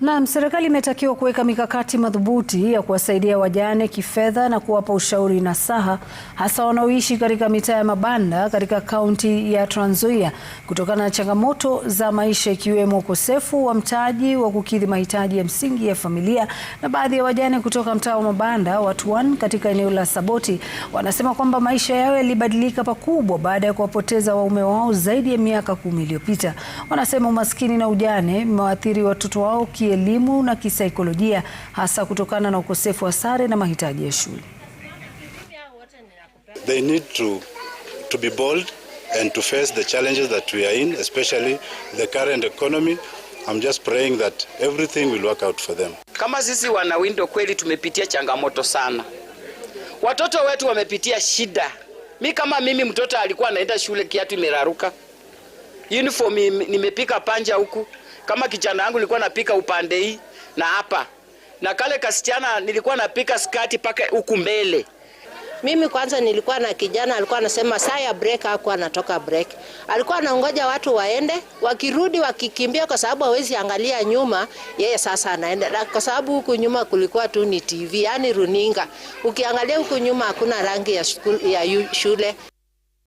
Na serikali imetakiwa kuweka mikakati madhubuti ya kuwasaidia wajane kifedha na kuwapa ushauri nasaha, hasa wanaoishi katika mitaa ya mabanda katika kaunti ya Trans Nzoia kutokana na changamoto za maisha ikiwemo ukosefu wa mtaji wa kukidhi mahitaji ya msingi ya familia. Na baadhi ya wajane kutoka mtaa wa mabanda wa Tuan katika eneo la Saboti wanasema kwamba maisha yao yalibadilika pakubwa baada ya kuwapoteza waume wao zaidi ya miaka 10 iliyopita. Wanasema umaskini na ujane umewaathiri watoto wao kielimu na kisaikolojia, hasa kutokana na ukosefu wa sare na mahitaji ya shule. They need to be bold and to face the challenges that we are in, especially the current economy. I'm just praying that everything will work out for them. Kama sisi Wanawindo kweli tumepitia changamoto sana. Watoto wetu wamepitia shida. Mimi mtoto alikuwa anaenda shule kiatu imeraruka. Uniform nimepika panja huku. Kama kijana yangu nilikuwa napika upande hii na hapa. Na kale kasichana nilikuwa napika skati paka huku mbele. Mimi kwanza nilikuwa na kijana alikuwa anasema saa ya break hakuwa anatoka break. Alikuwa anaongoja watu waende, wakirudi wakikimbia kwa sababu hawezi angalia nyuma, yeye sasa anaenda. Kwa sababu huku nyuma kulikuwa tu ni TV, yani runinga. Ukiangalia huku nyuma hakuna rangi ya shule.